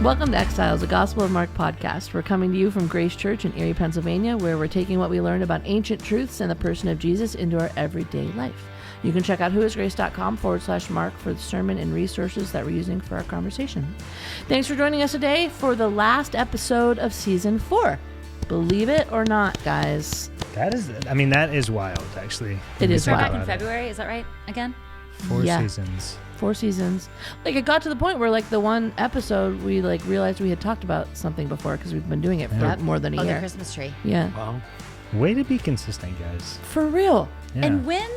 Welcome to Exiles, a Gospel of Mark podcast. We're coming to you from Grace Church in Erie, Pennsylvania, where we're taking what we learned about ancient truths and the person of Jesus into our everyday life. You can check out whoisgrace.com/Mark for the sermon and resources that we're using for our conversation. Thanks for joining us today for the last episode of season 4. Believe it or not, guys. That is wild, actually. It is We're wild. back in February, is that right? Again? 4 seasons. 4 seasons. Like, it got to the point where, like, the one episode we realized we had talked about something before because we've been doing it for more than a year. The Christmas tree. Yeah. Wow. Way to be consistent, guys. For real. Yeah. And when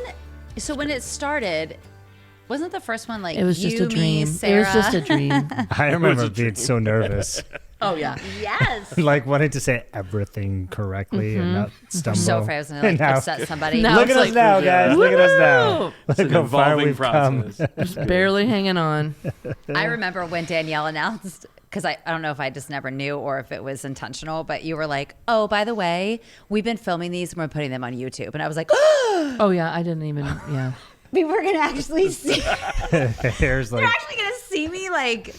it started, wasn't the first one like It was just a dream. Sarah? It was just a dream. I remember being so nervous. Oh, yeah. Yes. Like wanting to say everything correctly and not stumble. So afraid I was going to Now- upset somebody. Now Look at it's us now, guys. Look at us now. It's Look an how far evolving we've come. process. Just barely hanging on. I remember when Danielle announced, because I don't know if I just never knew or if it was intentional, but you were like, oh, by the way, we've been filming these and we're putting them on YouTube. And I was like, Oh, yeah. I didn't even, yeah. we were going to actually see. Hair's You're like, actually going to see me like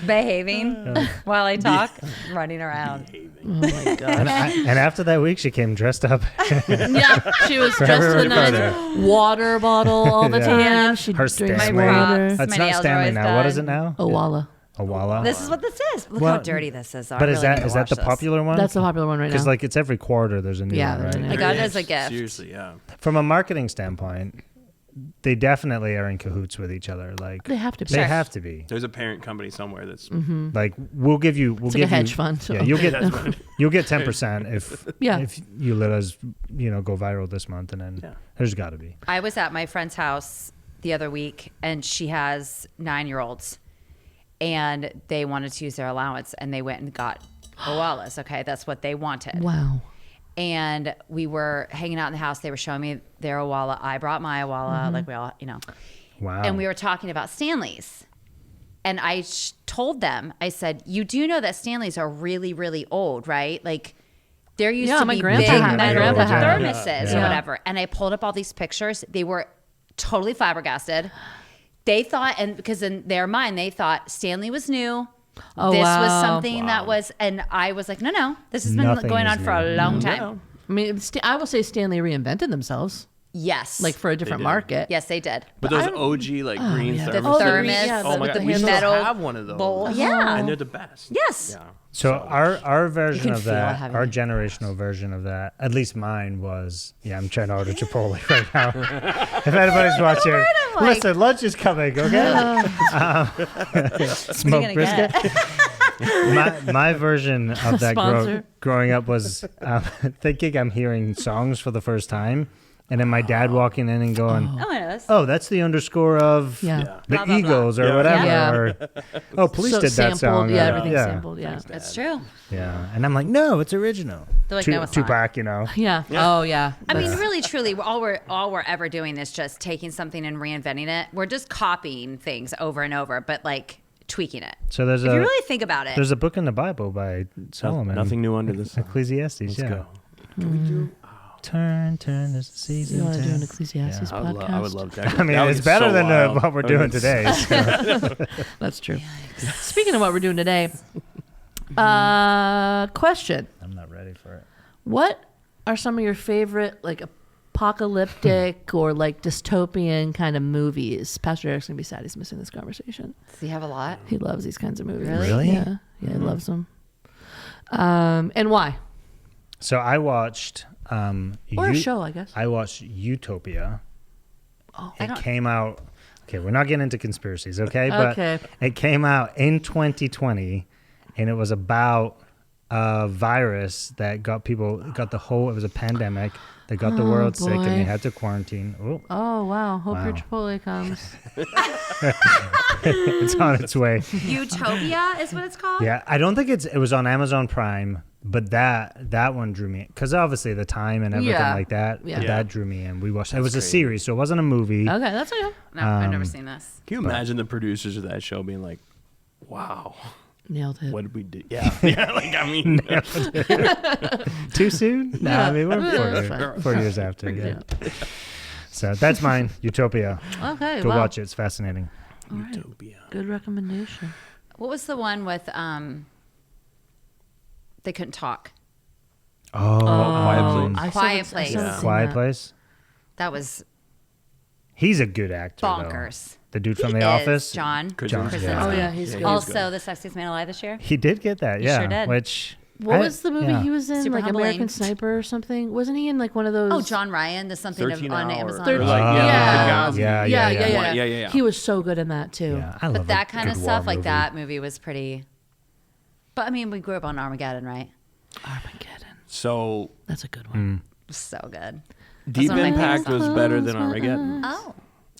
behaving while I talk, running around. Oh, my God. and after that week, she came dressed up. Yeah, she was dressed to the everyone nines. Water bottle all the Yeah. time. She'd Her drink Stanley. water. It's My not nails are Stanley always now. What done. is it now? Owala. Owala. This is what this is. Look Well, how dirty this is. But is that the popular one? That's the popular one right now. Because like it's every quarter there's a new Yeah, one, there's a right? new I got it as a gift. Seriously, yeah. From a marketing standpoint, they definitely are in cahoots with each other. Like They have to be. They Sure. have to be. There's a parent company somewhere that's Like we'll give you. It's like a hedge fund. So. Yeah, you'll get 10% if Yeah. if you let us go viral this month, and then there's got to be. I was at my friend's house the other week, and she has 9-year-olds, and they wanted to use their allowance, and they went and got Oalas. Okay, that's what they wanted. Wow. And we were hanging out in the house. They were showing me their Owala. I brought my Owala, like we all, Wow. And we were talking about Stanleys. And I told them, I said, you do know that Stanleys are really, really old, right? Like, there used Yeah, to my be grandpa big had- my metal grandpa had it. thermoses Yeah. or whatever. And I pulled up all these pictures. They were totally flabbergasted. They thought, and because in their mind, they thought Stanley was new. Oh, this wow. was something that was, and I was like, no, this has been Nothing going is on for a new. long time. I mean, I will say Stanley reinvented themselves, Yes. like for a different did. market. yes, they did. But those OG like green yeah. The thermos. thermos, yeah, Oh my with god, the we still metal have one of those. bowl. Yeah. And they're the best. Yes. Yeah. So our version can of feel that, having our it. generational version of that, at least mine was, I'm trying to order Chipotle right now. If anybody's watching, I'm like- listen, lunch is coming, okay? Smoked gonna brisket. get? My version of that Sponsor. growing up was thinking I'm hearing songs for the first time, and then my dad walking in and going, Oh, I know this. "Oh, that's the underscore of Yeah. Yeah. the Blah, blah, blah. Eagles or Yeah. whatever." Yeah. Or, oh, police So did that sampled, song. yeah, or- everything's sampled, yeah. That's true. Yeah, and I'm like, no, it's original. They're like, no, it's not. Tupac, Yeah. Oh, yeah. I mean, That's- really, truly, all we're ever doing is just taking something and reinventing it. We're just copying things over and over, but like tweaking it. So there's If you really think about it, there's a book in the Bible by Solomon. Nothing new under the sun. Ecclesiastes. Let's yeah. go. Can we do? Turn, there's a season. You want to do an 10. Ecclesiastes Yeah. podcast? I would love that. I mean, That would it's be better so than wild. what we're That would doing be today. so. That's true. Speaking of what we're doing today, question. I'm not ready for it. What are some of your favorite, like, apocalyptic or, like, dystopian kind of movies? Pastor Eric's going to be sad he's missing this conversation. does he have a lot? He loves these kinds of movies. Really? Yeah. Yeah, he loves them. And why? So I watched. Or a show, I guess. I watched Utopia. Oh, It came out. Okay, we're not getting into conspiracies, okay? But Okay. it came out in 2020, and it was about a virus that got it was a pandemic that got the world sick, and boy. they had to quarantine. Oh, Oh, wow. Hope your Wow. Chipotle comes. it's on its way. Utopia is what it's called. Yeah, I don't think it was on Amazon Prime, but that one drew me because obviously the time and everything Yeah. like that. Yeah. That drew me in. We watched. It was a crazy. series, so it wasn't a movie. Okay, that's okay. No, I've never seen this. Can you imagine the producers of that show being like, "Wow, Nailed it. what did we do?" Yeah, yeah. Like I mean, Too soon? No, I mean Yeah, we're it's fine. 4 years after. Yeah. So that's mine. Utopia. Okay, Go wow. watch it. It's fascinating. All right. Utopia. Good recommendation. What was the one with they couldn't talk? Oh, Quiet Place. I Quiet still haven't Place. seen Quiet that. Place. That was He's a good actor. bonkers. Though. The dude from He The is, Office. John Krasinski. Yeah. Oh yeah, he's Yeah, good. Also, the sexiest man alive this year. He did get that. He Yeah. sure did. Which. What was the movie he was in? Super Like humbling. American Sniper or something? Wasn't he in like one of those? Oh, John Ryan. There's something 13 on hour. Amazon. Or like, Yeah. Benghazi. Yeah. Yeah. He was so good in that too. Yeah, I love But that a kind of good stuff, war like movie. that movie was pretty. But I mean, we grew up on Armageddon, right? Armageddon. So That's a good one. It was so good. Deep one of my Impact favorite was better than Armageddon. Oh,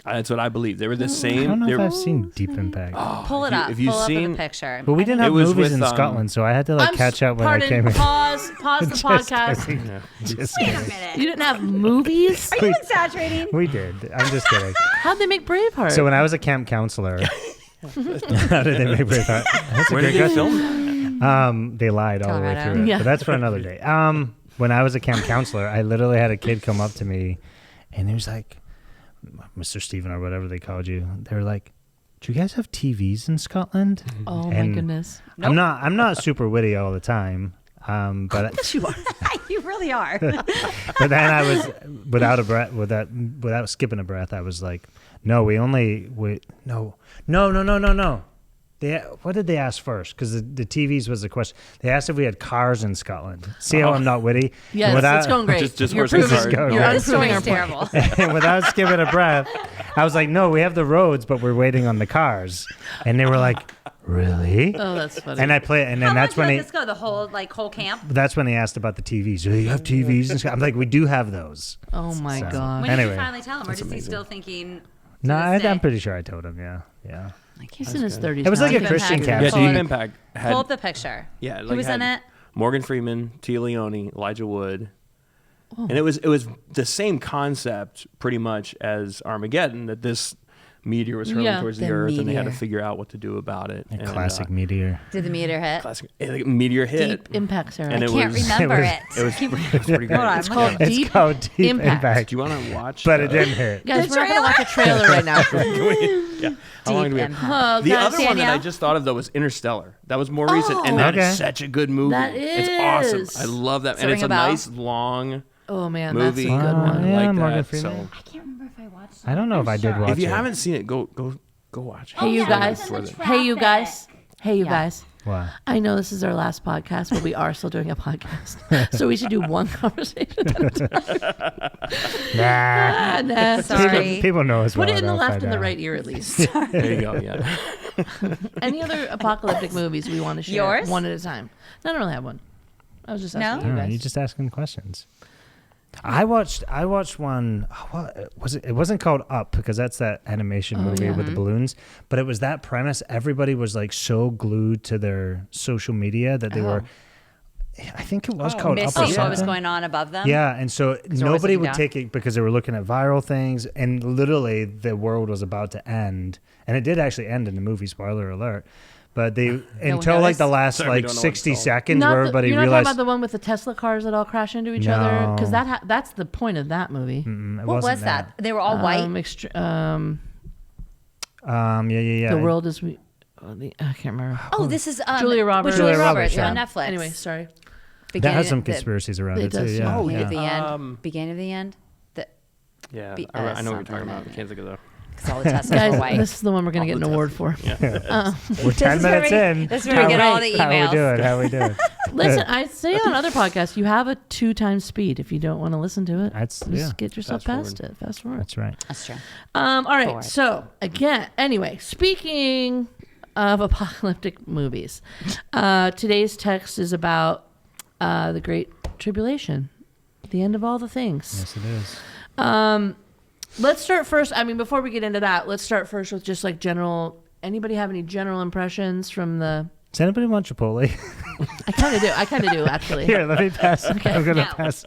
That's what I believe. They were the I same. don't know they if were- I've seen Deep Impact. pull it you- up. if you've Pull up seen- the picture. But we didn't have It was movies with, in Scotland, so I had to like catch up when I came in. Pause the Just podcast. kidding. Yeah. Just Wait a kidding. minute. You didn't have movies? Are you exaggerating? We did. I'm just kidding. How'd they make Braveheart? So when I was a camp counselor, how did they make Braveheart? That's a Where great did they question. film? They lied all the way Colorado. through it, Yeah. but that's for another day. When I was a camp counselor, I literally had a kid come up to me, and he was like, Mr. Stephen or whatever they called you. They were like, "Do you guys have TVs in Scotland?" oh my And goodness. I'm not super witty all the time, but Yes, you are. You really are. but then I was without skipping a breath. I was like, no. What did they ask first? Because the TVs was the question. They asked if we had cars in Scotland. See how I'm not witty? Yes, Without- it's going great. Just You're horse and proving, cart. you're Go. This unproving our story's point. terrible. And without skipping a breath, I was like, no, we have the roads, but we're waiting on the cars. And they were like, really? Oh, that's funny. And I play, and then How that's long when did this go? The whole camp? that's when they asked about the TVs. Do you have TVs in Scotland? I'm like, we do have those. oh my So- god. When Anyway. did you finally tell him, or is he still thinking? to No, this day? I'm pretty sure I told him. Yeah. He's in his 30s. It was now. like a Deep Christian Impact. camp. Yeah, Pull Deep it- Impact had. Pull up the picture. Yeah, Who like was in had it? Morgan Freeman, Tia Leone, Elijah Wood, and it was the same concept pretty much as Armageddon. That this meteor was hurling Yeah, towards the the earth, and they had to meteor. figure out what to do about it. A And, classic meteor. Did the meter hit? classic meteor hit. Deep Impact, Sarah. And I it can't was- remember was- it. It was pretty great. Hold on, It's I'm called looking. It's Deep called Deep Impact. Impact. Do you want to watch? But it didn't hit. Guys, The we're not going to watch a trailer right now. Yeah. How long do we have? Impact. Oh, The guys, other one that I Danielle? just thought of though was Interstellar. That was more recent, and that is Okay. such a good movie. That It's is. awesome. I love that, Does and it it's ring a a bell? nice long Oh man, movie. that's a good one. I Yeah, like Morgan that. Freeman. I can't remember if I watched it. I don't know if I did watch If you it. haven't seen it, go watch it. Hey, you yeah, guys. it's in the Hey, you guys. Hey, you Yeah. guys. What? I know this is our last podcast, but we are still doing a podcast. So we should do one conversation at a time. Nah. Nah. Sorry. People know as well. Put it in the enough left by and the now. right ear at least. There you go. Yeah. Any other apocalyptic movies we want to share? Yours? One at a time. I don't really have one. I was just No? asking All you right, guys. you're just asking questions. I watched one. What was it? It wasn't called Up because that's that animation movie with the balloons. But it was that premise. Everybody was like so glued to their social media that they were. I think it was called Up or Missing what was something. going on above them? Yeah, and so always nobody looking would down. take it because they were looking at viral things, and literally the world was about to end, and it did actually end in the movie. Spoiler alert! But they until like noticed? the last Sorry, we like don't know what 60 it's called. seconds Not where the- everybody you're not realized talking about the one with the Tesla cars that all crash into each other? Because No. that's the point of that movie. it What wasn't was that? They were all white. Yeah. The world is. I can't remember. Oh, this is Julia Roberts. with Julia Julia Roberts Roberts, on yeah. Netflix. Anyway, sorry. That has some the conspiracies around It it, too. does, Yeah. yeah. Beginning of the yeah. end. Beginning of the end. Yeah. Be- I know what you're something talking about. I like can't think of that. Because all the Teslas Guys, were white. this is the one we're going to get an award for. We're 10 This is minutes where in. This is where we get all the How we emails. doing? How we doing? Listen, I say on other podcasts, you have a 2 times speed. If you don't want to listen to it, That's just yeah. get yourself Fast past it. Fast forward. That's right. That's true. All right. Forward. So speaking of apocalyptic movies, today's text is about the Great Tribulation, the end of all the things. Yes, it is. Let's start first. I mean, before we get into that, let's start first with just like general. Anybody have any general impressions from the? Does anybody want Chipotle? I kind of do actually. Here, let me pass. I'm gonna No. pass.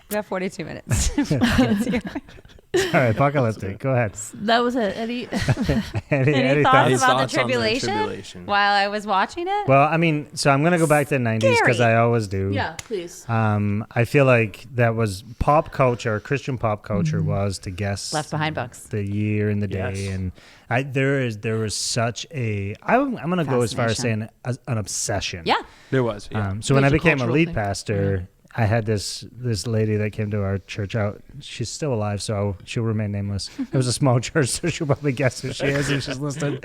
We have 42 minutes. Sorry, apocalyptic. Go ahead. That was it. Any Any thoughts about the Thoughts on the tribulation tribulation? while I was watching it? Well, I mean, so I'm going to go back to the 90s because Scary. I always do. Yeah, please. I feel like that was pop culture, Christian pop culture was to guess Left Behind books. the year and the day. Yes. And there was such a, I'm going to go as far as saying an obsession. Yeah. There was. Yeah. So when I It's a became a cultural lead thing. pastor, I had this lady that came to our church out. She's still alive, so she'll remain nameless. It was a small church, so she'll probably guess who she is if she's listening.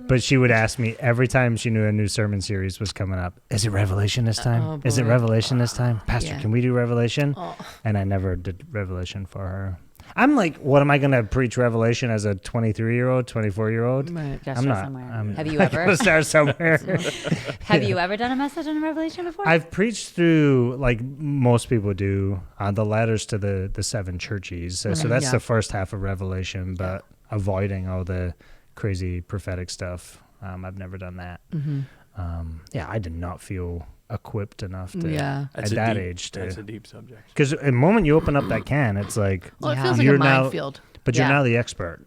But she would ask me every time she knew a new sermon series was coming up, is it Revelation this time? Oh, Is it boy. Revelation this time? Pastor, Yeah. can we do Revelation? Oh. And I never did Revelation for her. I'm like, what am I going to preach Revelation as a 23-year-old, 24-year-old? Right. Gotta I'm start not. somewhere. Have you I ever? gotta start somewhere. Have you ever done a message on Revelation before? I've preached through, like most people do, the letters to the seven churches. So that's Yeah. the first half of Revelation, but avoiding all the crazy prophetic stuff. I've never done that. I did not feel equipped enough to, Yeah. at that age. That's a deep subject. Because the moment you open up that can, it's like, Well, it Yeah. feels like You're a now- minefield. but you're Yeah. now the expert.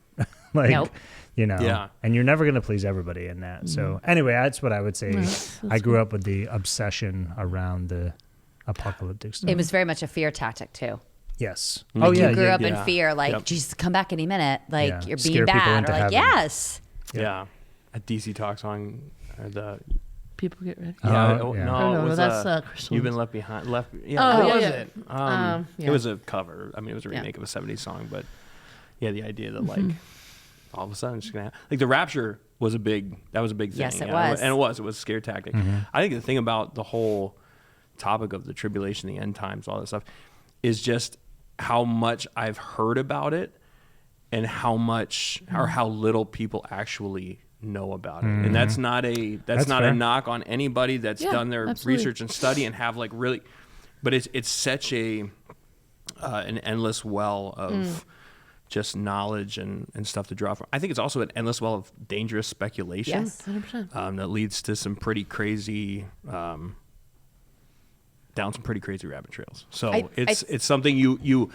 Like, Nope. Yeah. and you're never going to please everybody in that. So anyway, that's what I would say. That's I grew up with the obsession around the apocalyptic stuff. It was very much a fear tactic too. Yes. Like You grew up in yeah. fear, like Yep. Jesus, come back any minute, like Yeah. you're Scare being people bad, into or like heaven. yes, Yeah. A DC Talk song. People get ready. Oh, Yeah. yeah. Oh, No, no, it was that's Crystal. You've Been Left Behind. Yeah. Oh, what yeah, was yeah. it? Yeah. It was a cover. I mean, it was a Yeah. remake of a '70s song, but yeah, the idea that like all of a sudden it's just gonna like the rapture was a big thing. Yes, it yeah, was. and it was a scare tactic. I think the thing about the whole topic of the tribulation, the end times, all that stuff, is just how much I've heard about it and how much or how little people actually know about it. And that's not a That's not fair. a knock on anybody that's Yeah, done their absolutely. research and study and have like really, but it's such a an endless well of just knowledge and stuff to draw from. I think it's also an endless well of dangerous speculation. Yes. 100%. That leads to some pretty crazy down some pretty crazy rabbit trails. So it's something you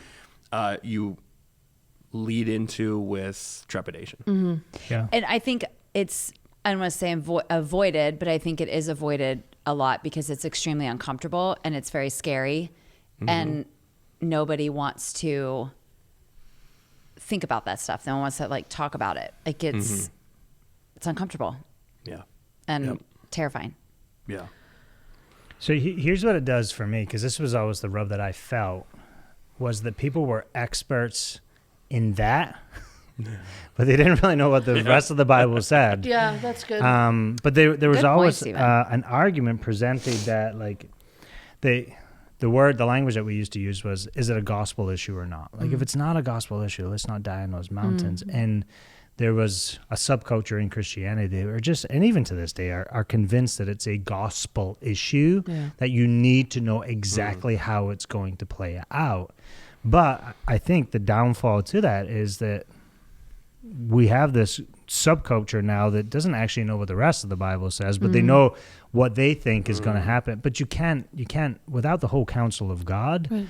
lead into with trepidation. Yeah. and I think it's I don't want to say avoided, but I think it is avoided a lot because it's extremely uncomfortable and it's very scary, and nobody wants to think about that stuff. No one wants to like talk about it. Like it's uncomfortable Yeah. and Yep. terrifying. Yeah. So here's what it does for me, because this was always the rub that I felt, was that people were experts in that, but they didn't really know what the rest of the Bible said. Yeah, that's good. But there was Good point, always Stephen. an argument presented that like the language that we used to use was, is it a gospel issue or not? Like if it's not a gospel issue, let's not die in those mountains. And there was a subculture in Christianity that are just, and even to this day, are convinced that it's a gospel issue, Yeah. that you need to know exactly how it's going to play out. But I think the downfall to that is that we have this subculture now that doesn't actually know what the rest of the Bible says, but they know what they think is going to happen. But you can't without the whole counsel of God,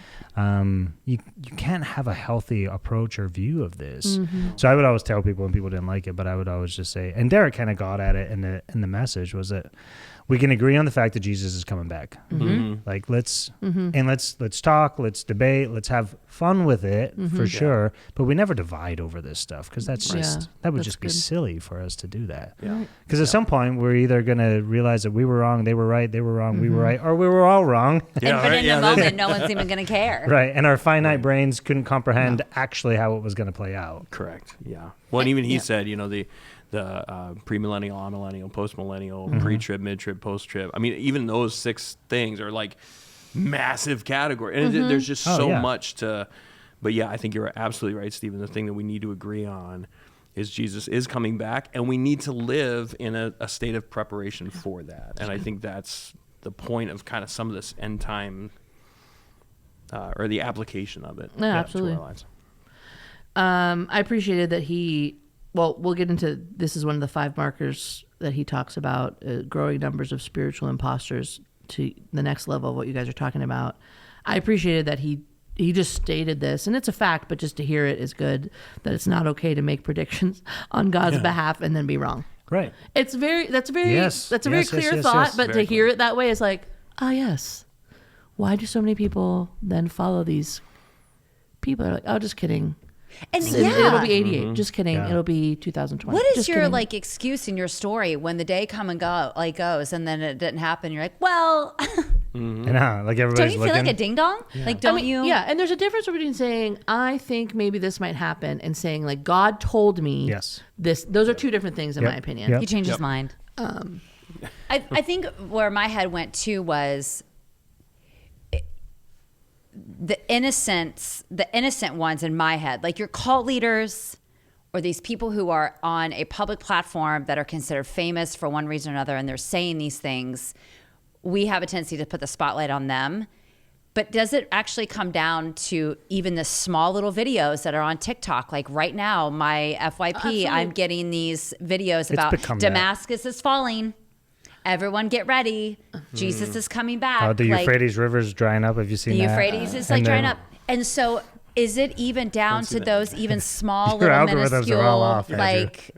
you can't have a healthy approach or view of this. So I would always tell people, and people didn't like it, but I would always just say, and Derek kind of got at it in the message, was that we can agree on the fact that Jesus is coming back. Like let's talk, let's debate, let's have fun with it for sure. But we never divide over this stuff, because that would that's just be good. silly for us to do that. Yeah. Because at some point we're either going to realize that we were wrong, they were right, they were wrong, we were right, or we were all wrong. But in the moment, no one's even going to care. Right. And our finite brains couldn't comprehend actually how it was going to play out. Correct. Yeah. Well, and even he said, the premillennial, amillennial, postmillennial, pre-trib, mid-trib, post-trib. I mean, even those 6 things are like massive category, and there's just so much to. But yeah, I think you're absolutely right, Stephen. The thing that we need to agree on is Jesus is coming back, and we need to live in a state of preparation for that. And I think that's the point of kind of some of this end time, or the application of it. Yeah, absolutely. To our lives. I appreciated that we'll get into, this is one of the 5 markers that he talks about, growing numbers of spiritual imposters to the next level of what you guys are talking about. I appreciated that he stated this, and it's a fact, but just to hear it is good, that it's not okay to make predictions on God's behalf and then be wrong. Right. That's a very clear thought, yes. but Very to hear it that way is like, yes. Why do so many people then follow these people? They're like, oh, just kidding. And It'll be 88. Just kidding. Yeah. It'll be 2020. What is just your kidding. like excuse in your story when the day goes and then it didn't happen? You're like, well, Like everybody's don't you feel looking. like a ding dong? Like, don't you? Yeah, and there's a difference between saying, I think maybe this might happen, and saying, like, God told me this. Those are two different things, in my opinion. Yep. He changed his mind. I think where my head went to was the innocent ones in my head, like your cult leaders or these people who are on a public platform that are considered famous for one reason or another, and they're saying these things. We have a tendency to put the spotlight on them. But does it actually come down to even the small little videos that are on TikTok? Like right now, my FYP, I'm getting these videos about Damascus is falling. Everyone get ready. Jesus is coming back. The Euphrates River's drying up. Have you seen that? The Euphrates is like drying up. And so is it even down to those even small Your little algorithms are all off, minuscule, like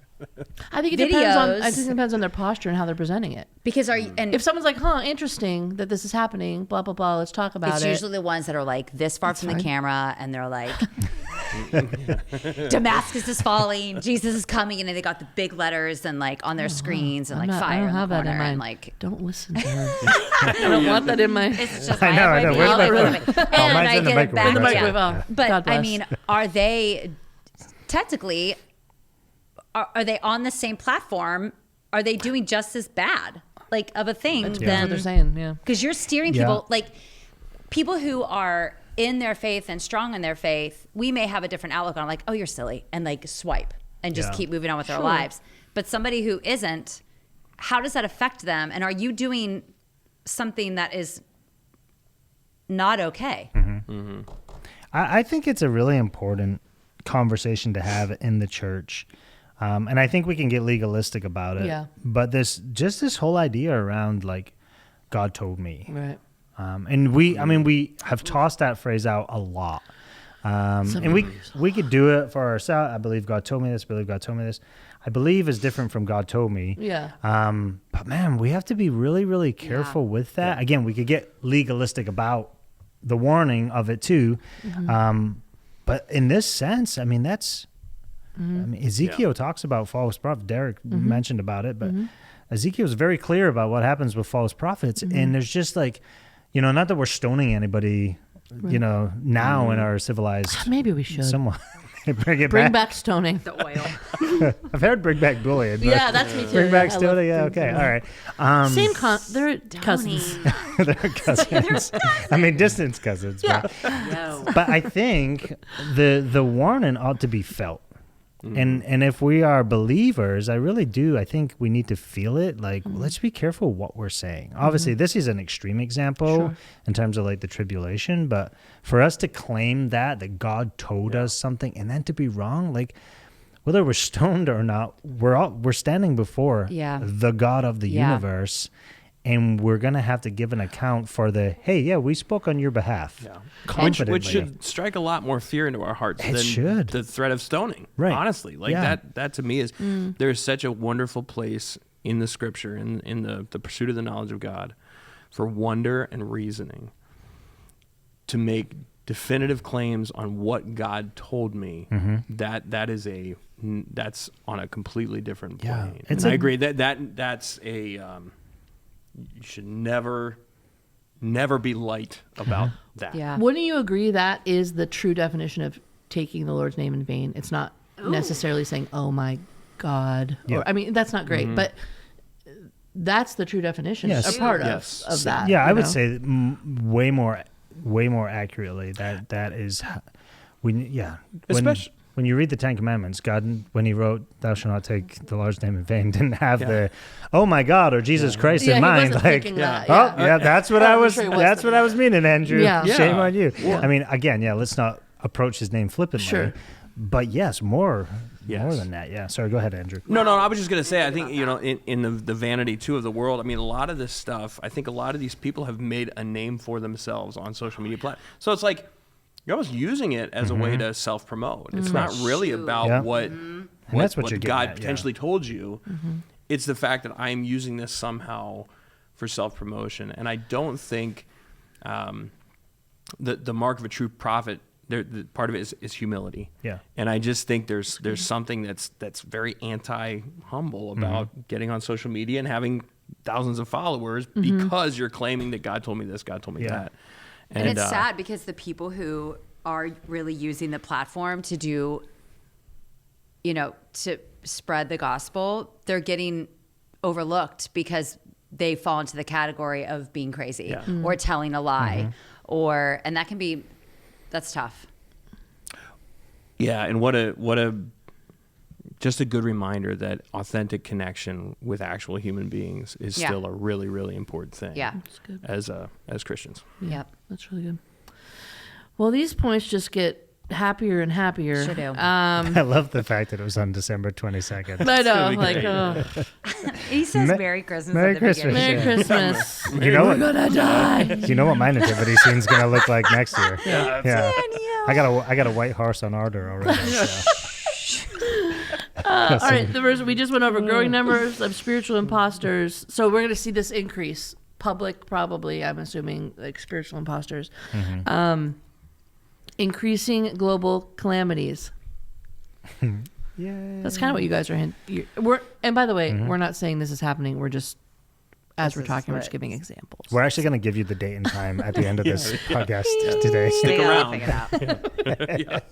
I think it videos? depends on their posture and how they're presenting it. Because if someone's like, interesting that this is happening, blah, blah, blah, let's talk about it's it. usually the ones that are like this far from the camera and they're like, Damascus is falling, Jesus is coming, and then they got the big letters and like on their screens and fire I don't have in the that in corner mind. and like, don't listen to her. I don't want that in my. it's just I know. my Where's my algorithm. phone? And mine's I in the get it back. microwave. In the microwave, Yeah. oh, But God I bless. mean, are they technically? Are they on the same platform? Are they doing just as bad, like of a thing? That's Then what they're saying. Yeah. because you're steering people like people who are in their faith and strong in their faith. We may have a different outlook on like, oh, you're silly, and like swipe and just keep moving on with our lives. But somebody who isn't, how does that affect them? And are you doing something that is not okay? I think it's a really important conversation to have in the church. And I think we can get legalistic about it. Yeah. But this whole idea around like, God told me. Right. And we have tossed that phrase out a lot. And we could do it for ourselves. I believe God told me this. I believe God told me this. I believe is different from God told me. Yeah. But man, we have to be really, really careful with that. Again, we could get legalistic about the warning of it too. But in this sense, I mean, that's, Ezekiel talks about false prophets. Derek mentioned about it, but Ezekiel's very clear about what happens with false prophets. And there's just like, not that we're stoning anybody, now in our civilized. Maybe we should. Somewhat. Bring back stoning. The oil. I've heard bring back bullying. But Yeah, that's me too. Bring back I love stoning. Yeah, bring okay, back- all right. Same they're cousins. They're cousins. I mean, distant cousins. Yeah. But I think the warning ought to be felt. And if we are believers, I really do. I think we need to feel it. Like, let's be careful what we're saying. Obviously, this is an extreme example in terms of like the tribulation. But for us to claim that God told us something and then to be wrong, like whether we're stoned or not, we're standing before the God of the universe. And we're going to have to give an account for we spoke on your behalf. Yeah. Which should strike a lot more fear into our hearts than the threat of stoning. Right. Honestly. Like that to me is, there's such a wonderful place in the scripture, in the pursuit of the knowledge of God, for wonder and reasoning to make definitive claims on what God told me. That's on a completely different plane. And I agree that's a, you should never be light about that. Yeah. Wouldn't you agree that is the true definition of taking the Lord's name in vain? It's not necessarily saying, "Oh my God," or I mean, that's not great, but that's the true definition. Yes. A part of that. Yeah, I would say way more accurately that is Especially when you read the Ten Commandments, God, when he wrote, "Thou shalt not take the Lord's name in vain," didn't have the, "Oh my God" or "Jesus Christ" in mind. Like, that's what I was. That's what I was meaning, Andrew. Yeah. Shame on you. Yeah. I mean, again, let's not approach his name flippantly. Sure. But more than that. Yeah. Sorry. Go ahead, Andrew. No. I was just gonna say. I think in the vanity too of the world. I mean, a lot of this stuff. I think a lot of these people have made a name for themselves on social media platforms. So it's like, you're almost using it as a way to self-promote. It's not really about Yeah. what that's what you're getting God at, potentially told you. It's the fact that I'm using this somehow for self-promotion. And I don't think the mark of a true prophet, the part of it is humility. Yeah. And I just think there's something that's very anti-humble about getting on social media and having thousands of followers because you're claiming that God told me this, God told me that. And it's sad because the people who are really using the platform to do, to spread the gospel, they're getting overlooked because they fall into the category of being crazy or telling a lie and that's tough. Yeah. And what a just a good reminder that authentic connection with actual human beings is still a really, really important thing. Yeah. That's good. As Christians. Yep. That's really good. Well, these points just get happier and happier. Sure do. I love the fact that it was on December 22nd. I know, really like, great. He says Merry Christmas Merry at the Christmas. beginning. Merry Christmas. You know We're what? gonna die. You know what my nativity scene's gonna look like next year? Yeah. I got a white horse on order already. So. All right, we just went over growing numbers of spiritual imposters. So we're going to see this increase. Public, probably, I'm assuming, like spiritual imposters. Increasing global calamities. Yeah. That's kind of what you guys are hinting. And by the way, we're not saying this is happening. We're just, as we're talking, we're just giving examples. We're actually going to give you the date and time at the end of this podcast today. Stick around. Figure it out.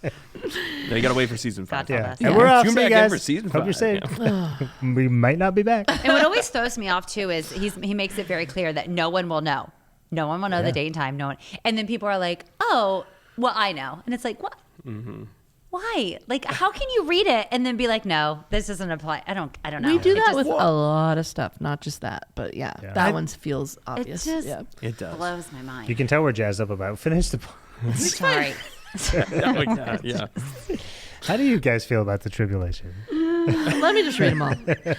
No, you got to wait for season 5. God Yeah. Yeah. And we're off. Tune See you back in guys. for season Hope 5. you're safe. Yeah. We might not be back. And what always throws me off too is he makes it very clear that no one will know. No one will know the date and time. No one. And then people are like, "Oh, well, I know." And it's like, what? Why? Like, how can you read it and then be like, "No, this doesn't apply." I don't know. We do It that just with a lot of stuff, not just that, but that one feels obvious. just- Yeah. It does. blows my mind. You can tell we're jazzed up about. Finish the. Sorry. Yeah. How do you guys feel about the tribulation? Let me just read them all.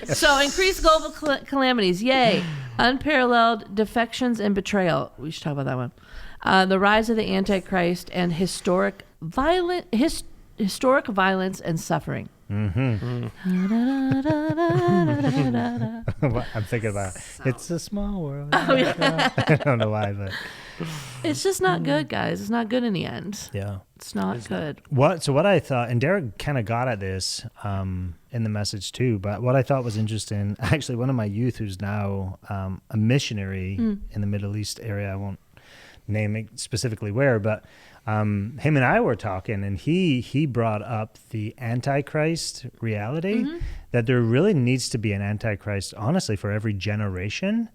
So, increased global calamities, yay. Unparalleled defections and betrayal. We should talk about that one. The rise of the Antichrist and historic violence and suffering. I'm thinking about it's a small world. I don't know why, but It's just not good, guys. It's not good in the end. yeah. It's not good. What I thought, and Derek kind of got at this in the message too, but what I thought was interesting, actually one of my youth who's now a missionary in the Middle East area, I won't name it specifically where, but him and I were talking, and he brought up the Antichrist reality, that there really needs to be an Antichrist, honestly, for every generation,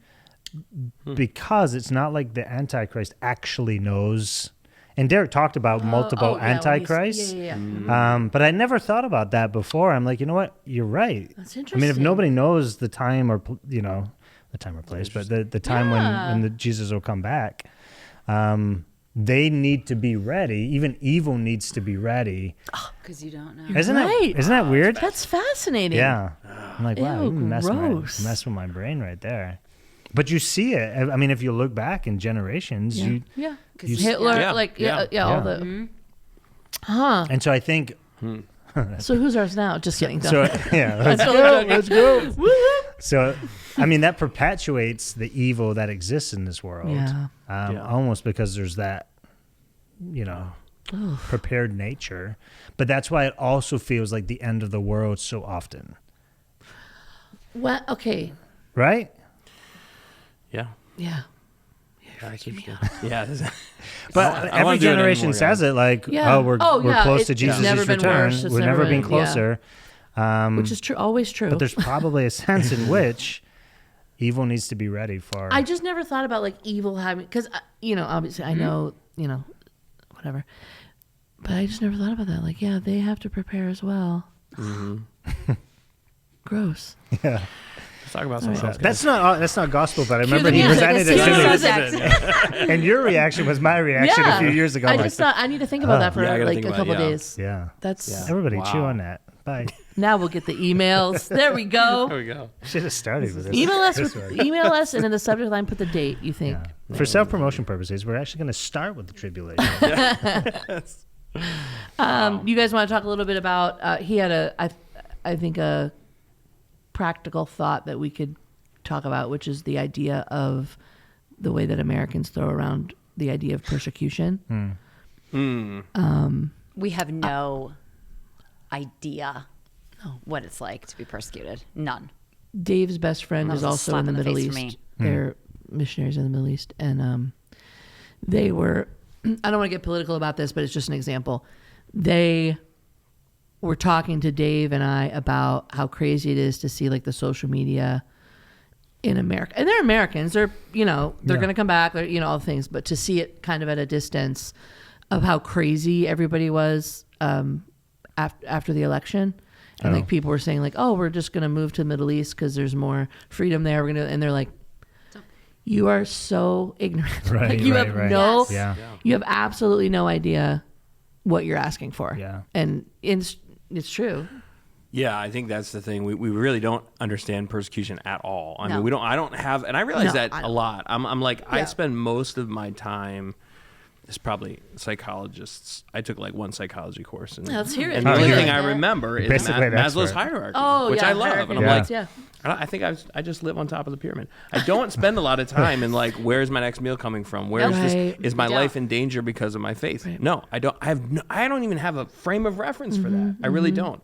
because it's not like the Antichrist actually knows. And Derek talked about multiple Antichrists. But I never thought about that before. I'm like, you know what? You're right. That's I interesting. mean, if nobody knows the time or, the time or place, but the time when the Jesus will come back, they need to be ready. Even evil needs to be ready. Because you don't know. Isn't right. that weird? That's fascinating. Yeah. I'm like, wow, Ew, you mess gross. with my brain right there. But you see it. I mean, if you look back in generations, you Hitler, all the. Huh. and so I think. So who's ours now? Just kidding. So yeah, let's go. So, I mean, that perpetuates the evil that exists in this world. Yeah. Almost because there's that, prepared nature. But that's why it also feels like the end of the world so often. Well, okay. Right? Yeah. Yeah. Yeah. But every generation says it like, we're close to Jesus' never been return. worse. It's We've never been closer. Which is true, always true. But there's probably a sense in which evil needs to be ready for. I just never thought about like evil having, because obviously I know, whatever. But I just never thought about that. Like, they have to prepare as well. Gross. Yeah. Let's talk about something else. That's not gospel, but I Cue remember the he music. presented It's it to me. And your reaction was my reaction a few years ago. I just thought I need to think about that for I gotta like think a about couple it, yeah. days. Yeah. That's Everybody Wow. chew on that. Bye. Now we'll get the emails. There we go. There we go. Should have started with this. Email us, and in the subject line put the date you think. Yeah. For self-promotion purposes, we're actually going to start with the tribulation. You guys want to talk a little bit about? He had I think a practical thought that we could talk about, which is the idea of the way that Americans throw around the idea of persecution. We have no idea what it's like to be persecuted. None. Dave's best friend That is was a also slap in the in the Middle face for East. me. They're missionaries in the Middle East, and they were. I don't want to get political about this, but it's just an example. They were talking to Dave and I about how crazy it is to see like the social media in America, and they're Americans. They're going to come back. They're all things, but to see it kind of at a distance of how crazy everybody was after the election. And like people were saying like, oh, we're just going to move to the Middle East because there's more freedom there. And they're like, you are so ignorant. Right, like you right, have right. no, Yeah. you have absolutely no idea what you're asking for. Yeah. And it's true. Yeah, I think that's the thing. We really don't understand persecution at all. I No. mean, I don't have, and I realize No, that I a don't. lot. I'm like, I Yeah. spend most of my time. It's probably psychologists. I took like one psychology course, and, Let's hear it. and the Oh, only yeah. thing I remember is Basically an Maslow's expert. hierarchy, Oh, which yeah, I love, hierarchy. and I'm Yeah. like, Yeah. I think I just live on top of the pyramid. I don't spend a lot of time in like, where's my next meal coming from? Where's Right. this? Is my You life don't. in danger because of my faith? Right. No, I don't. I don't even have a frame of reference for that. I really don't.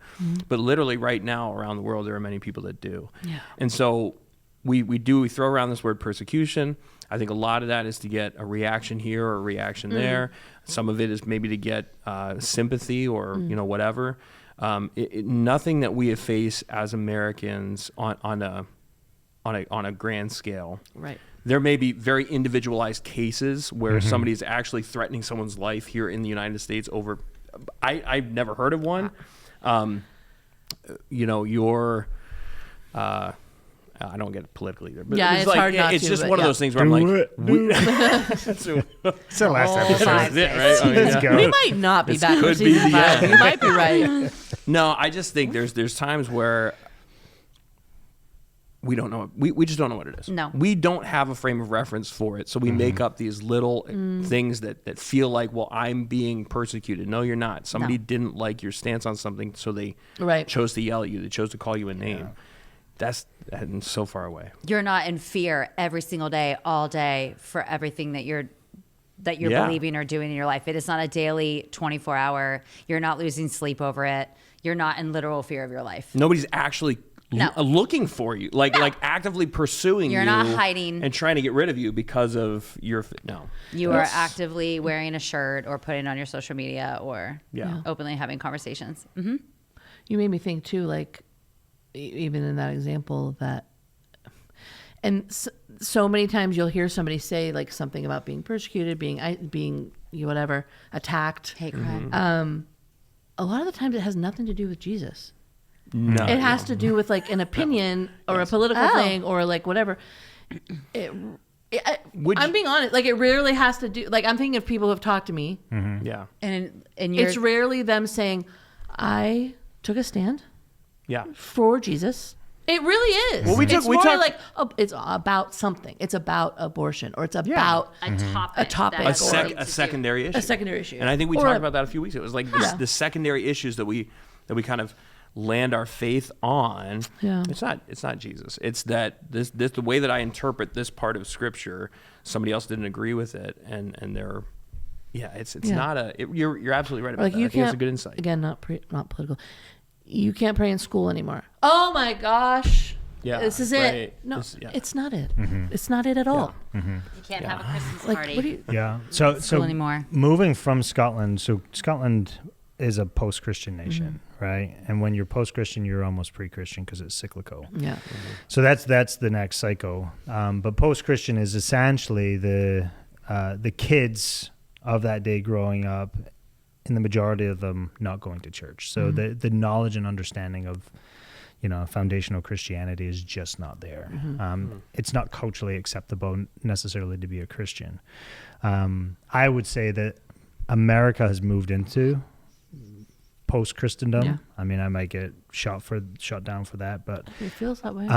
But literally, right now around the world, there are many people that do. Yeah. And so we throw around this word persecution. I think a lot of that is to get a reaction here or a reaction there. Some of it is maybe to get sympathy or whatever. Nothing that we face as Americans on a grand scale. Right. There may be very individualized cases where somebody is actually threatening someone's life here in the United States over. I've never heard of one. I don't get political either. But Yeah, it's hard not it's to, just but one of yeah. those things where I'm like, It's the last Oh, episode. five. this is it, right? I mean, Let's yeah. go. We might not be This back for could be season the 5. end. You might be right. No, I just think there's times where we don't know. We just don't know what it is. No. We don't have a frame of reference for it. So we make up these little things that feel like, well, I'm being persecuted. No, you're not. Somebody didn't like your stance on something, so they Right. chose to yell at you. They chose to call you a name. That's so far away. You're not in fear every single day, all day for everything that you're Yeah. believing or doing in your life. It is not a daily 24-hour. You're not losing sleep over it. You're not in literal fear of your life. Nobody's actually No. looking for you, like actively pursuing you. You're not hiding. and trying to get rid of you because of your no. You are actively wearing a shirt or putting it on your social media or Yeah. openly having conversations. You made me think too, like even in that example that, and so many times you'll hear somebody say like something about being persecuted, being whatever, attacked. Hate crime. A lot of the times it has nothing to do with Jesus. No, It has to do with like an opinion or a political thing or like whatever. I'm being honest. Like it rarely has to do. Like I'm thinking of people who have talked to me. Yeah, and you're It's rarely them saying, "I took a stand yeah. for Jesus." It really is. Well, we it's took- we more talked- like it's about something. It's about abortion or it's about a topic. A topic. that A has A secondary issue. a secondary issue. And I think we Or talked a- about that a few weeks ago. It was like Yeah. the secondary issues that we kind of land our faith on. Yeah. It's not Jesus. It's that this the way that I interpret this part of Scripture, somebody else didn't agree with it, and they're it's Yeah. not you're absolutely right about Like that. you I think can't. it's a good insight. Again, not political. You can't pray in school anymore. Oh my gosh. Yeah, This is right. it. No, Yeah. it's not it. It's not it at all. You can't have a Christmas Like, party. what do you? Yeah. So anymore. moving from Scotland, so Scotland is a post-Christian nation, right? And when you're post-Christian, you're almost pre-Christian because it's cyclical. Yeah. So that's the next cycle. But post-Christian is essentially the kids of that day growing up, and the majority of them not going to church. So the knowledge and understanding of foundational Christianity is just not there. It's not culturally acceptable necessarily to be a Christian. I would say that America has moved into post-Christendom. Yeah. I mean, I might get shot down for that, but It feels that way.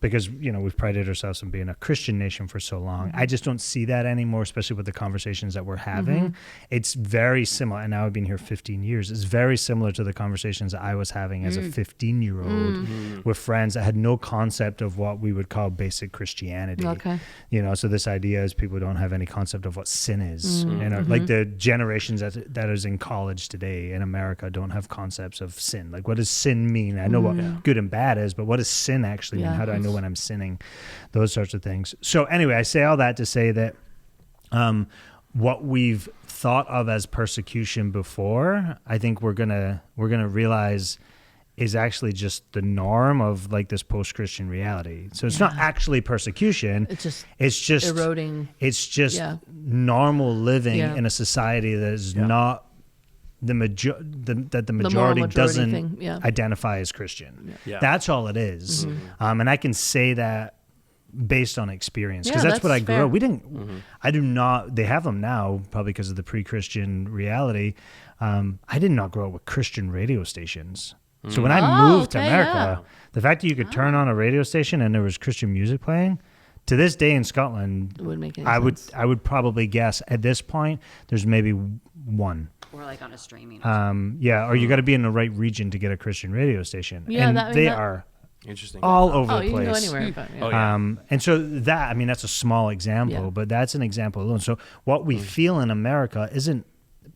because, we've prided ourselves on being a Christian nation for so long. I just don't see that anymore, especially with the conversations that we're having. It's very similar, and now I've been here 15 years. It's very similar to the conversations I was having as a 15-year-old with friends that had no concept of what we would call basic Christianity. Okay. So this idea is people don't have any concept of what sin is. Like the generations that is in college today in America don't have concepts of sin. Like, what does sin mean? I know what good and bad is, but what does sin actually mean? How do I know when I'm sinning? Those sorts of things. So anyway, I say all that to say that what we've thought of as persecution before, I think we're gonna realize is actually just the norm of like this post-Christian reality. So it's not actually persecution. It's just eroding. It's just normal living in a society that is not the majority doesn't identify as Christian. That's all it is. And I can say that based on experience, because that's what I grew up. We didn't. I do not. They have them now, probably because of the pre-Christian reality. I did not grow up with Christian radio stations. So when I moved to America, the fact that you could turn on a radio station and there was Christian music playing, to this day in Scotland, It wouldn't make any I sense. would probably guess at this point there's maybe one. Or like on a streaming. Or you got to be in the right region to get a Christian radio station. Yeah, and they are Interesting. all over the you can go place. anywhere. But, Oh, yeah. And so that, I mean, that's a small example, but that's an example alone. So what we feel in America isn't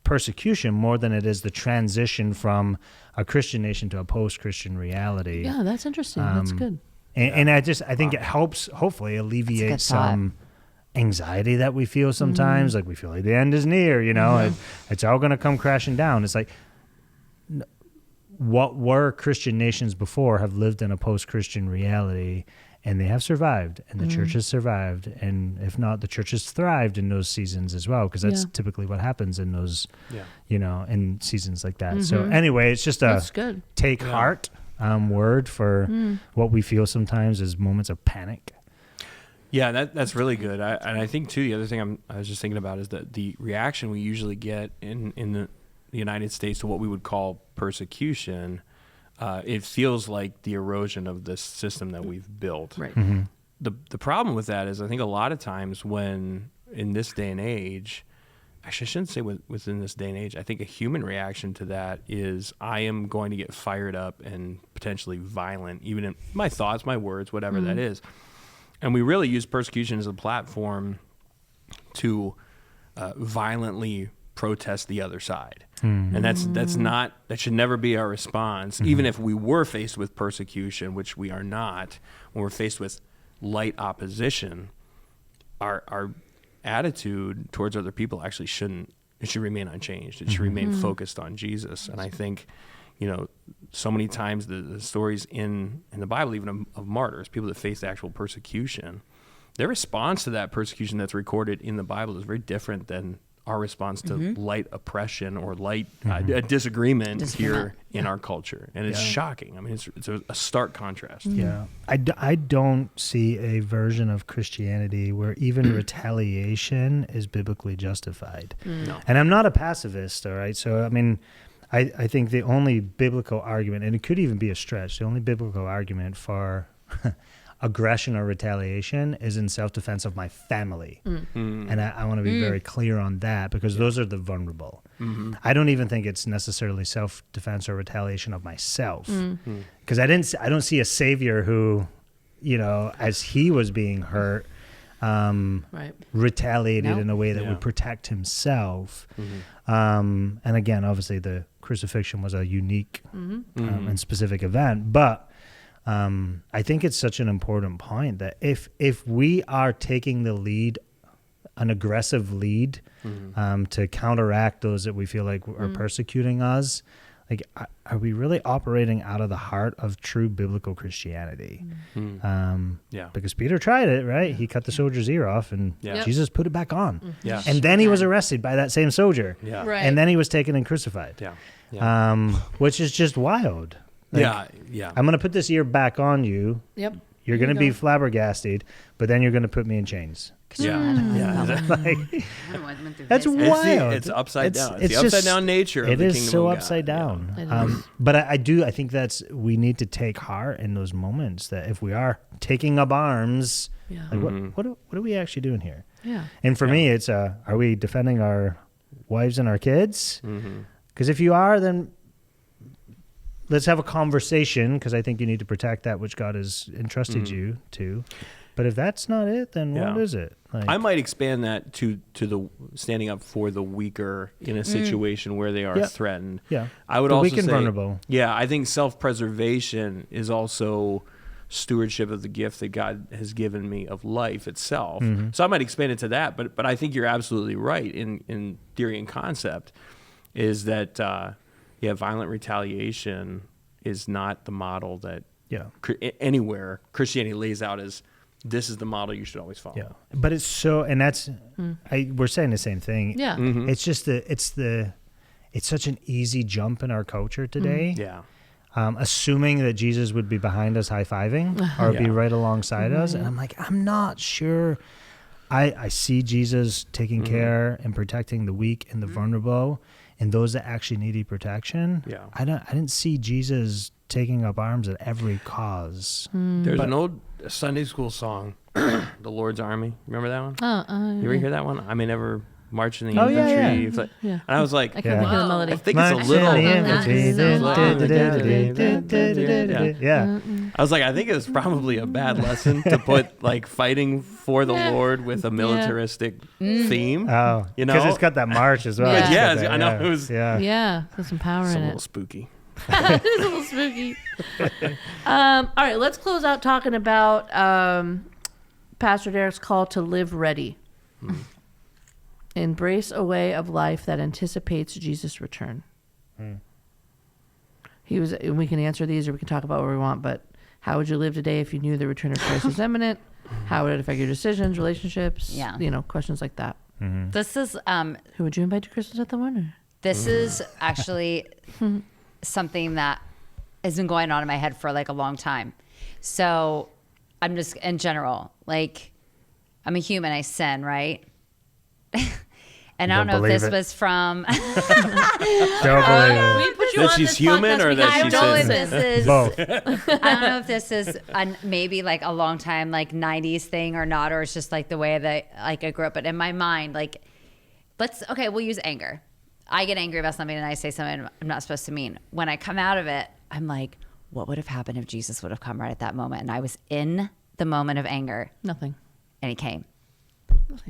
persecution more than it is the transition from a Christian nation to a post-Christian reality. Yeah, that's interesting. That's good. And I think it helps hopefully alleviate That's a good thought. some anxiety that we feel sometimes. Like we feel like the end is near, and it's all going to come crashing down. It's like, what were Christian nations before have lived in a post-Christian reality, and they have survived, and the church has survived, and if not, the church has thrived in those seasons as well, because that's typically what happens in those, in seasons like that. So anyway, it's just That's good. take heart word for what we feel sometimes as moments of panic. Yeah, that's really good. And I think too, the other thing I was just thinking about is that the reaction we usually get in the United States to what we would call persecution, it feels like the erosion of this system that we've built. Right. The problem with that is I think a lot of times when in this day and age, actually I shouldn't say within this day and age, I think a human reaction to that is I am going to get fired up and potentially violent, even in my thoughts, my words, whatever that is. And we really use persecution as a platform to violently protest the other side. And that should never be our response. Even if we were faced with persecution, which we are not, when we're faced with light opposition, our attitude towards other people actually should remain unchanged. It should remain focused on Jesus. And I think, so many times the stories in the Bible, even of martyrs, people that faced actual persecution, their response to that persecution that's recorded in the Bible is very different than our response to light oppression or light disagreement here in our culture. And it's shocking. I mean, it's a stark contrast. Yeah. I don't see a version of Christianity where even retaliation is biblically justified. No. And I'm not a pacifist, all right? So, I mean, I think the only biblical argument, and it could even be a stretch, the only biblical argument for aggression or retaliation is in self-defense of my family. And I want to be very clear on that, because those are the vulnerable. I don't even think it's necessarily self-defense or retaliation of myself, because I don't see a savior who, as he was being hurt, retaliated in a way that would protect himself. And again, obviously the crucifixion was a unique and specific event, but I think it's such an important point that if we are taking the lead, an aggressive lead, to counteract those that we feel like are persecuting us, like, are we really operating out of the heart of true biblical Christianity? Because Peter tried it, right? He cut the soldier's ear off, and Jesus put it back on. And then he was arrested by that same soldier. Right. And then he was taken and crucified. Which is just wild. Like, I'm going to put this ear back on you. Yep. You're going to be flabbergasted, but then you're going to put me in chains. Yeah. Like, I went through that's his wild. head. It's upside down. It's the just- upside down nature of it the is kingdom so of God. upside Yeah. down. It is. But I think that's, we need to take heart in those moments, that if we are taking up arms, Yeah. like what are we actually doing here? Yeah. And for me, it's are we defending our wives and our kids? Because if you are, then let's have a conversation, because I think you need to protect that which God has entrusted you to. But if that's not it, then what is it? Like, I might expand that to the standing up for the weaker in a situation where they are Yeah. threatened. Yeah. I would The also weak and say, vulnerable. Yeah, I think self-preservation is also stewardship of the gift that God has given me of life itself. So I might expand it to that, but I think you're absolutely right in theory and concept is that violent retaliation is not the model that anywhere Christianity lays out as this is the model you should always follow. Yeah, but it's so, and that's we're saying the same thing. Yeah. It's just it's such an easy jump in our culture today. Yeah. Assuming that Jesus would be behind us high-fiving or be right alongside us. And I'm like, I'm not sure. I see Jesus taking care and protecting the weak and the vulnerable and those that actually needed protection. Yeah. I didn't see Jesus taking up arms at every cause. There's an old Sunday school song, The Lord's Army. Remember that one? You ever hear that one? I may never march in the Oh, yeah, infantry. yeah. It's like- Yeah. And I was like, I can't think of the melody. I think it's a March little. in the infantry. Yeah. I was like, I think it's probably a bad lesson to put like fighting for the Lord with a militaristic theme. Oh, You because know? it's got that march as well. Yeah. It's got Yeah, that, I know, it was- Yeah. There's some power It's a in little it. spooky. It is a little spooky. All right, let's close out talking about Pastor Derek's call to live ready. Embrace a way of life that anticipates Jesus' return. We can answer these or we can talk about what we want, but how would you live today if you knew the return of Christ is imminent? How would it affect your decisions, relationships? Yeah. Questions like that. This is Who would you invite to Christmas at the Wonder? this is actually something that has been going on in my head for like a long time. So I'm just in general, like I'm a human, I sin, right? And I don't know if believe this it. was from Don't believe it. We put you That on she's this human podcast or that because I she's don't know if sin? this is Both. I don't know if this is maybe like a long time like 90s thing or not, or it's just like the way that like I grew up. But in my mind, like we'll use anger. I get angry about something and I say something I'm not supposed to mean. When I come out of it, I'm like, what would have happened if Jesus would have come right at that moment? And I was in the moment of anger Nothing. and he came.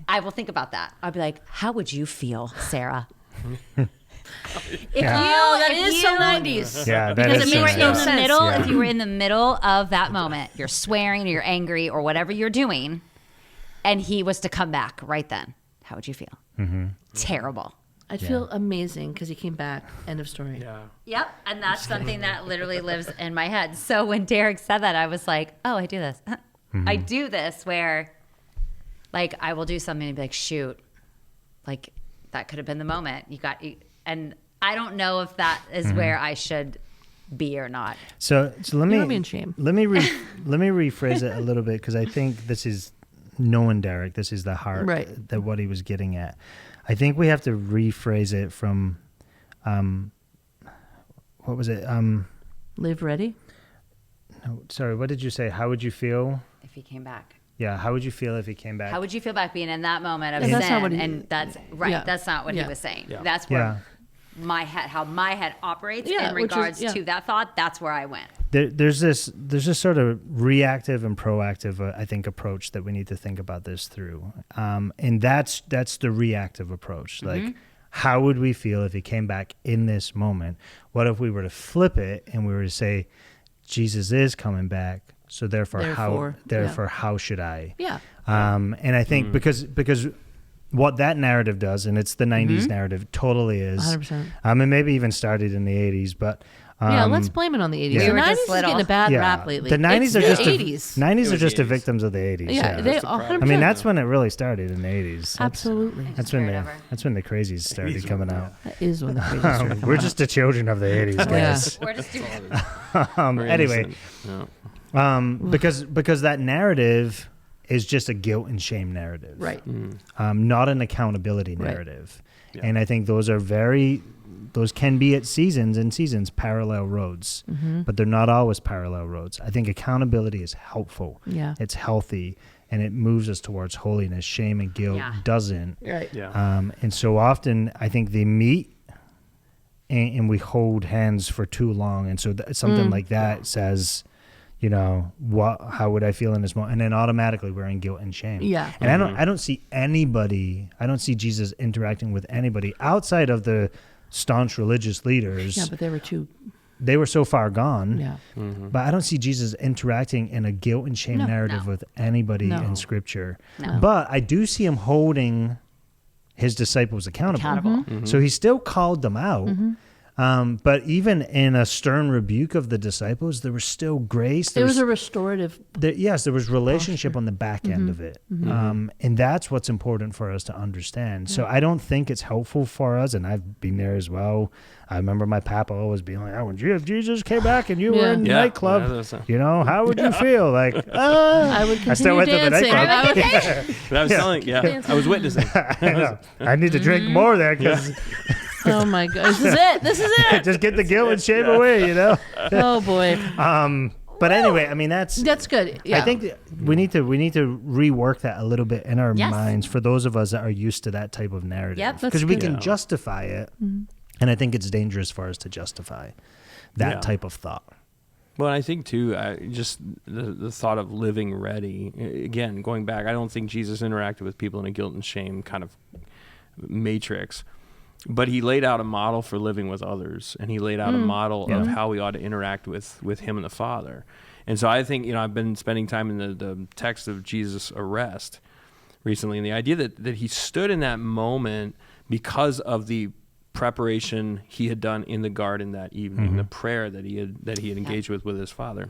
I will think about that. I'll be like, how would you feel, Sarah? If that if is so 90s. Yeah, that because is if you were so in the nice. middle, Yeah. if you were in the middle of that moment, you're swearing or you're angry or whatever you're doing, and he was to come back right then, how would you feel? Terrible. I'd feel amazing because he came back. End of story. Yeah. Yep, and that's something that literally lives in my head. So when Derek said that, I was like, oh, I do this. I do this where, like, I will do something and be like, shoot, like, that could have been the moment. And I don't know if that is where I should be or not. So let me don't be in shame. let me rephrase it a little bit, because I think this is knowing Derek. This is the heart Right. that what he was getting at. I think we have to rephrase it from, what was it? Live ready. No, sorry. What did you say? How would you feel? If he came back. Yeah. How would you feel if he came back? How would you feel back being in that moment of Yeah, that's not sin? what he- And that's right. Yeah. That's not what Yeah. he was saying. Yeah. That's where Yeah. how my head operates Yeah, in which is- regards yeah. to that thought. That's where I went. There's this sort of reactive and proactive, I think, approach that we need to think about this through, and that's the reactive approach. Like, how would we feel if he came back in this moment? What if we were to flip it and we were to say, Jesus is coming back, so therefore how should I? Yeah. And I think because what that narrative does, and it's the 90s narrative, totally is. 100%. And maybe even started in the 80s, but. Yeah, let's blame it on the 80s. yeah. The We were 90s just is little. getting a bad Yeah. rap lately. The 90s It's are just the a, 80s. 90s It are was just the the 80s. victims of the 80s. Yeah, they That's the 100%. I mean, that's when it really started in the 80s. Absolutely. That's when Carried the over. that's when the crazies started coming out. That is when the crazy started coming We're out. just the children of the 80s, guys. We're just doing Very Anyway, innocent. Yeah. because that narrative is just a guilt and shame narrative. Right. Not an accountability Right. narrative. Yeah. And I think those can be at seasons parallel roads, but they're not always parallel roads. I think accountability is helpful. Yeah. It's healthy, and it moves us towards holiness. Shame and guilt doesn't. Right. Yeah. And so often I think they meet and we hold hands for too long. And so something like that says, you know, how would I feel in this moment? And then automatically we're in guilt and shame. Yeah. And I don't see Jesus interacting with anybody outside of the staunch religious leaders. Yeah, but They were so far gone. Yeah. But I don't see Jesus interacting in a guilt and shame narrative with anybody in Scripture. No. But I do see him holding his disciples accountable. So he still called them out. But even in a stern rebuke of the disciples, there was still grace. There was a restorative. There was relationship on the back end of it. And that's what's important for us to understand. So I don't think it's helpful for us, and I've been there as well. I remember my papa always being like, when Jesus came back and you were in the nightclub, you know, how would you feel? Like, I would continue still went to the dancing. nightclub. But I was telling, I was witnessing. I need to drink more there because Oh my God. This is it. just get the guilt and shame away, you know? Oh boy. But anyway, I mean, that's good. Yeah. I think that we need to rework that a little bit in our minds for those of us that are used to that type of narrative. Yep. Because we can justify it, and I think it's dangerous for us to justify that type of thought. Well, I think too, just the thought of living ready. Again, going back, I don't think Jesus interacted with people in a guilt and shame kind of matrix. But he laid out a model for living with others, and he laid out a model of how we ought to interact with him and the Father. And so I think, I've been spending time in the text of Jesus' arrest recently, and the idea that he stood in that moment because of the preparation he had done in the garden that evening, the prayer that he had engaged with his Father.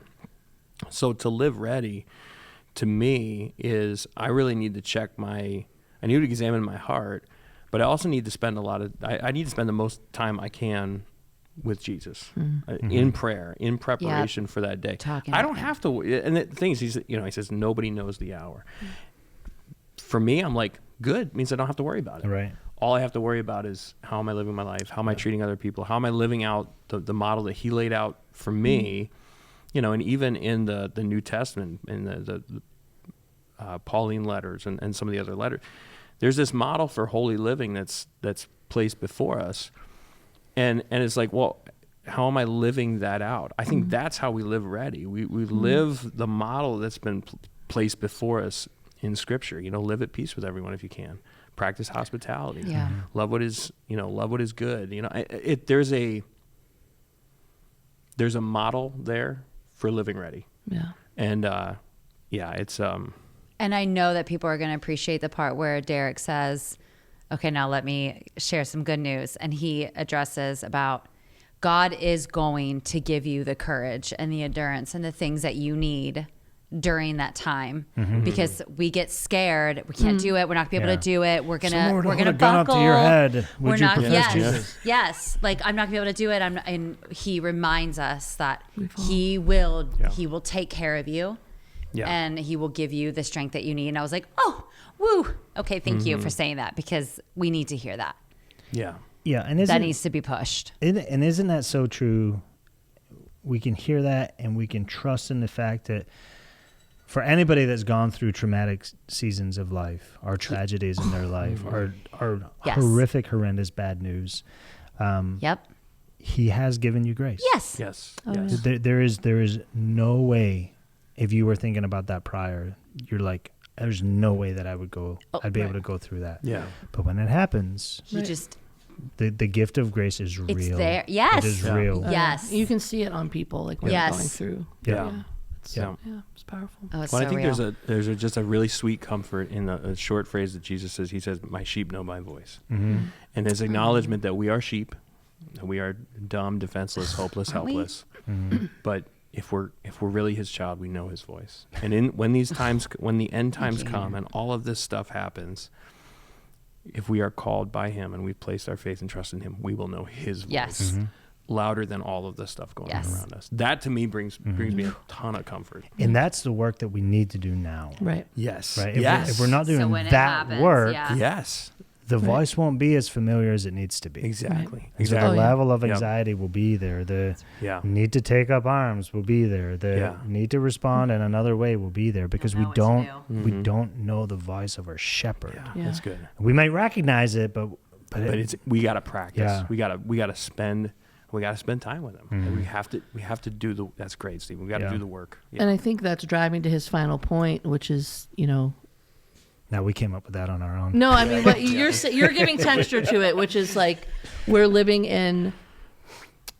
So to live ready, to me, is I really need to I need to examine my heart. But I also need to spend I need to spend the most time I can with Jesus in prayer, in preparation for that day. I don't have to, and the thing is, he says, nobody knows the hour. For me, I'm like, good, means I don't have to worry about it. Right. All I have to worry about is how am I living my life? How am I treating other people? How am I living out the model that he laid out for me? And even in the New Testament, in the Pauline letters and some of the other letters, there's this model for holy living that's placed before us. And it's like, well, how am I living that out? I think that's how we live ready. We live the model that's been placed before us in Scripture. Live at peace with everyone if you can. Practice hospitality. Yeah. Love what is good. There's a model there for living ready. Yeah. And it's And I know that people are going to appreciate the part where Derek says, okay, now let me share some good news. And he addresses about God is going to give you the courage and the endurance and the things that you need during that time, because we get scared. We can't do it. We're not gonna be able to do it. We're gonna gun up buckle. to your head. We're Would you not. profess Jesus? Yes. Like I'm not gonna be able to do it. And he reminds us that he will take care of you. Yeah. And he will give you the strength that you need. And I was like, oh, woo. Okay, thank you for saying that, because we need to hear that. Yeah. Yeah, and That needs to be pushed. And isn't that so true? We can hear that, and we can trust in the fact that for anybody that's gone through traumatic seasons of life, or tragedies in their life, or horrific, horrendous bad news, he has given you grace. Yes. Yes. Oh, yes. yeah. There is no way. If you were thinking about that prior, you're like, there's no way that I'd be able to go through that. Yeah. But when it happens, the gift of grace is real. It's there. Yes. It is real. Yes. You can see it on people, like when they're going through. Yeah. It's powerful. Oh, it's Well, so I think real. there's just a really sweet comfort in a short phrase that Jesus says. He says, "My sheep know my voice," and his acknowledgement that we are sheep, that we are dumb, defenseless, hopeless, helpless. But if we're really his child, we know his voice. And when the end times come, and all of this stuff happens, if we are called by him and we've placed our faith and trust in him, we will know his voice. Yes. louder than all of the stuff going on Yes. around us. That to me brings me a ton of comfort. And that's the work that we need to do now. Right. Yes. Right. Yes. If we're not doing So when it that happens, work, yeah. Yes. the voice won't be as familiar as it needs to be. Exactly. And so Exactly. the level of Yep. anxiety will be there. The Yeah. need to take up arms will be there. The Yeah. need to respond in another way will be there because we know what to don't do. we don't know the voice of our shepherd. Yeah. That's good. We might recognize it, but But it's we got to practice. Yeah. We got to spend time with him. And we have to do the. That's great, Steve. We got to Yeah. do the work. Yeah. And I think that's driving to his final point, which is, now we came up with that on our own. no, I mean, what you're giving texture to it, which is like we're living in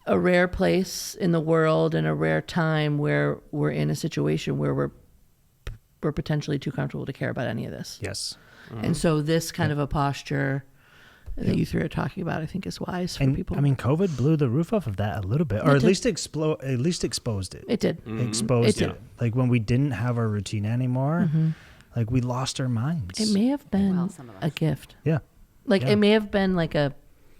a rare place in the world and a rare time where we're in a situation where we're potentially too comfortable to care about any of this. Yes. And so this kind of a posture that you three are talking about, I think, is wise for And people. I mean, COVID blew the roof off of that a little bit, or It at did. least exposed it. it did. Exposed It it. did. Like when we didn't have our routine anymore, like we lost our minds. It may have been Well, some of a us. gift. Yeah. Like Yeah. it may have been like a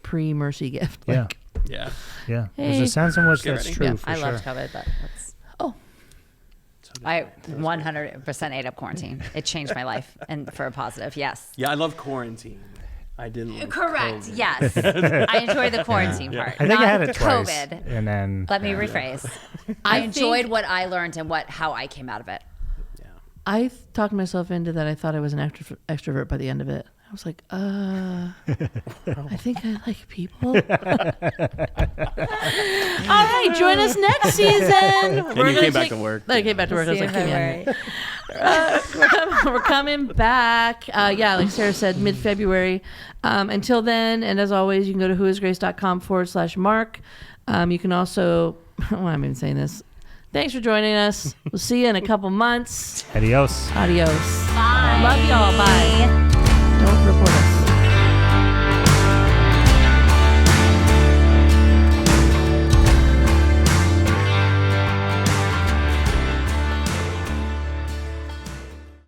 pre-mercy gift. Yeah. Like, Yeah. Yeah. Hey. There's a sense in which Get that's ready. true Yeah, for I sure. loved COVID, but that's. oh, I 100% ate up quarantine. It changed my life, and for a positive, yes. Yeah. I love quarantine. I didn't. Like Correct. COVID. Yes, I enjoyed the quarantine part. I think not I had it the twice. COVID. And then Let me rephrase. I I enjoyed think- what I learned and how I came out of it. Yeah. I talked myself into that. I thought I was an extrovert by the end of it. I was like, I think I like people. All right, join us next season. And you came back to work. I came back to work. I was like, February. we're coming back. Yeah, like Sarah said, mid-February. Until then, and as always, you can go to whoisgrace.com/Mark. You can also, well, I'm even saying this. Thanks for joining us. We'll see you in a couple months. adios. Adios. Bye. Love y'all. Bye.